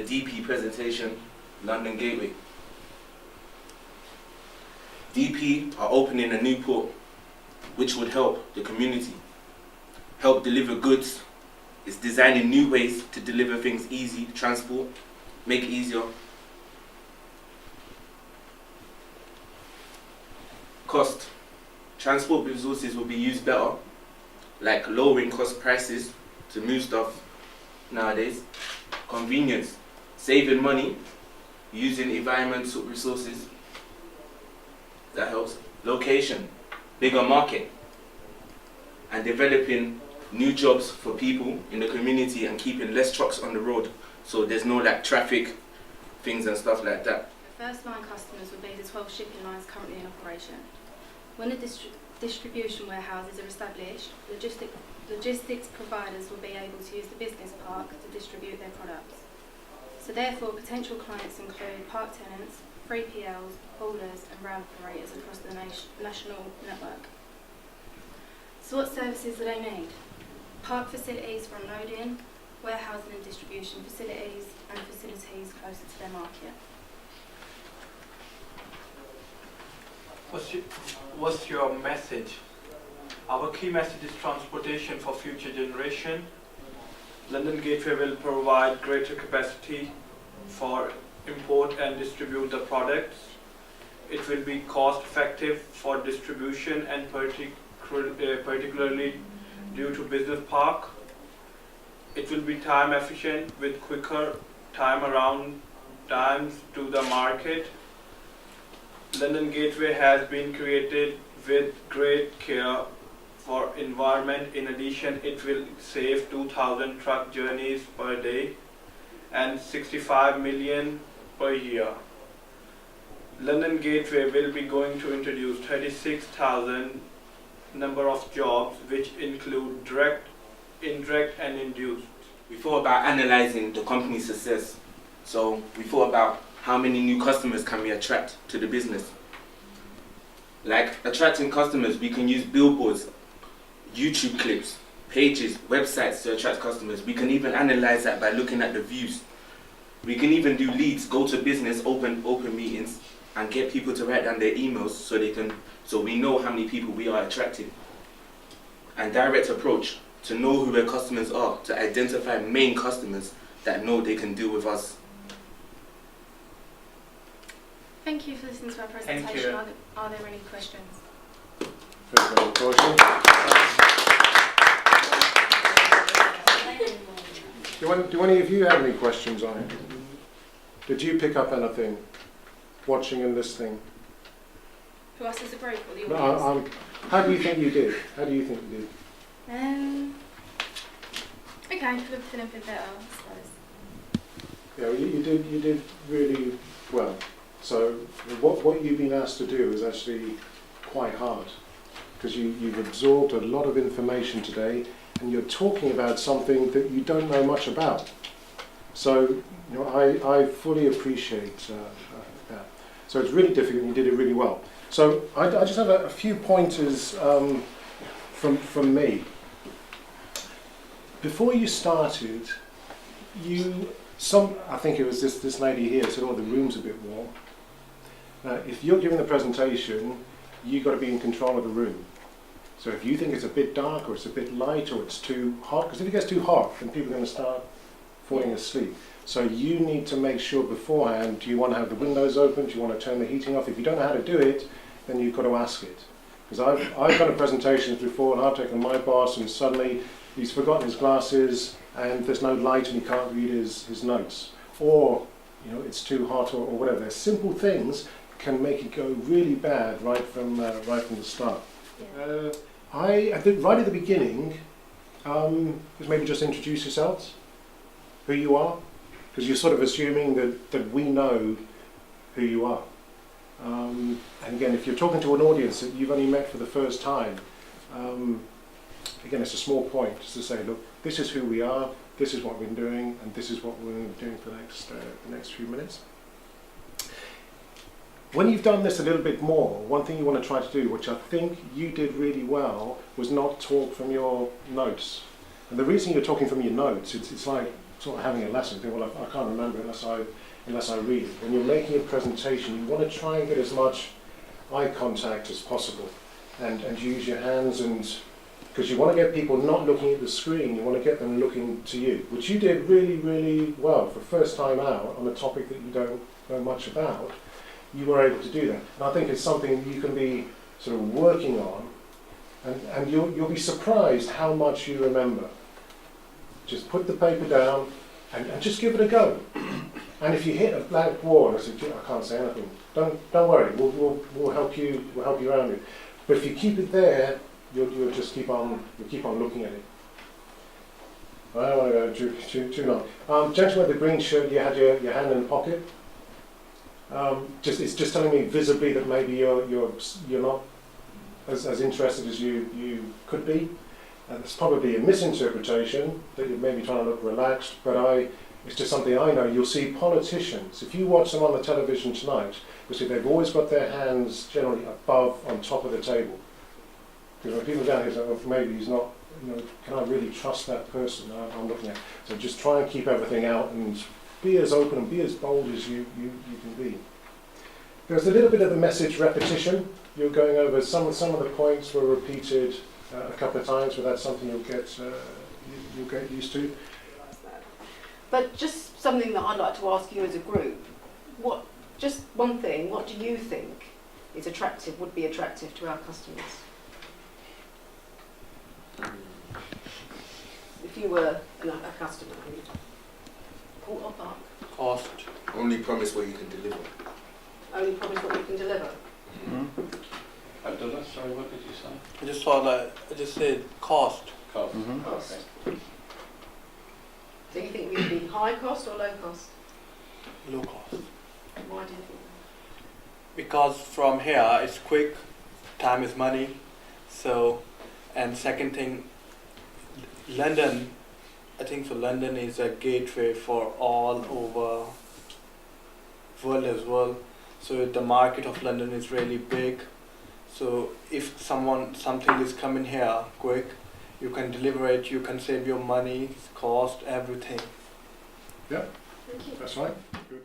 DP presentation, London Gateway. DP are opening a new port which would help the community, help deliver goods. It's designing new ways to deliver things easy, transport, make it easier. Cost. Transport resources will be used better, like lowering cost prices to move stuff nowadays. Convenience. Saving money, using environmental resources. That helps. Location. Bigger market. And developing new jobs for people in the community and keeping less trucks on the road, so there's no like traffic things and stuff like that. The first line customers will be the 12 shipping lines currently in operation. When the distribution warehouses are established, logistics providers will be able to use the business park to distribute their products. So therefore, potential clients include park tenants, 3PLs, haulers and rail operators across the national network. So what services do they need? Park facilities for unloading, warehousing and distribution facilities, and facilities closer to their market. What's your message? Our key message is transportation for future generation. London Gateway will provide greater capacity for import and distribute the products. It will be cost effective for distribution and particularly due to business park. It will be time efficient with quicker time around times to the market. London Gateway has been created with great care for environment. In addition, it will save 2,000 truck journeys per day and 65 million per year. London Gateway will be going to introduce 36,000 number of jobs, which include direct, indirect and induced. We thought about analysing the company's success. So we thought about how many new customers can we attract to the business. Like attracting customers, we can use billboards, YouTube clips, pages, websites to attract customers. We can even analyse that by looking at the views. We can even do leads, go to business, open meetings and get people to write down their emails so we know how many people we are attracting. And direct approach, to know who our customers are, to identify main customers that know they can deal with us. Thank you for listening to our presentation. Thank you. Are there any questions? Do any of you have any questions on it? Did you pick up anything watching and listening? For us as a group or the No, audience? how do you think you did? Okay, could have been a bit better, I suppose. Yeah, well, you did really well. So what you've been asked to do is actually quite hard, because you've absorbed a lot of information today and you're talking about something that you don't know much about. So I fully appreciate that. So it's really difficult and you did it really well. So I just have a few pointers from me. Before you started, I think it was this lady here said, oh, the room's a bit warm. Now, if you're giving the presentation, you've got to be in control of the room. So if you think it's a bit dark or it's a bit light or it's too hot, because if it gets too hot, then people are going to start falling asleep. So you need to make sure beforehand, do you want to have the windows open? Do you want to turn the heating off? If you don't know how to do it, then you've got to ask it. Because I've done presentations before and I've taken my boss and suddenly he's forgotten his glasses and there's no light and he can't read his notes. Or it's too hot or whatever. There's simple things can make it go really bad right from the start. Yeah. I think right at the beginning, maybe just introduce yourselves, who you are, because you're sort of assuming that we know who you are. And again, if you're talking to an audience that you've only met for the first time, again, it's a small point just to say, look, this is who we are, this is what we've been doing, and this is what we're going to be doing for the next few minutes. When you've done this a little bit more, one thing you want to try to do, which I think you did really well, was not talk from your notes. And the reason you're talking from your notes, it's like sort of having a lesson, think, well, I can't remember unless I read it. When you're making a presentation, you want to try and get as much eye contact as possible, and use your hands, and because you want to get people not looking at the screen, you want to get them looking to you, which you did really, really well for first time out on a topic that you don't know much about. You were able to do that, and I think it's something you can be sort of working on, and you'll be surprised how much you remember. Just put the paper down and just give it a go. And if you hit a blank wall and I say, I can't say anything, don't worry, we'll help you around it. But if you keep it there, you'll just keep on looking at it. I don't want to go too long. Gentleman with the green shirt, you had your hand in the pocket. It's just telling me visibly that maybe you're not as interested as you could be. It's probably a misinterpretation that you're maybe trying to look relaxed, but it's just something I know. You'll see politicians, if you watch them on the television tonight, you'll see they've always got their hands generally on top of the table. Because when people down here say, oh, maybe he's not, can I really trust that person I'm looking at? So just try and keep everything out and be as open and be as bold as you can be. There's a little bit of the message repetition. You're going over some of the points were repeated a couple of times, but that's something you'll get used to. But just something that I'd like to ask you as a group, just one thing, what do you think is attractive, would be attractive to our customers? If you were a customer, Paul or Mark? Cost. Only promise what you can deliver. Only promise what you can deliver. Abdullah, sorry, what did you say? I just thought I just said cost. Cost. Cost. So you think we would be high cost or low cost? Low cost. Why do you think Because from here it's quick, time is money. So, and second thing, London, I think so London is a gateway for all over world as well. So the market of London is really big. So if something is coming here quick, you can deliver it, you can save your money, cost, everything. Yeah, Thank you. that's right. Good.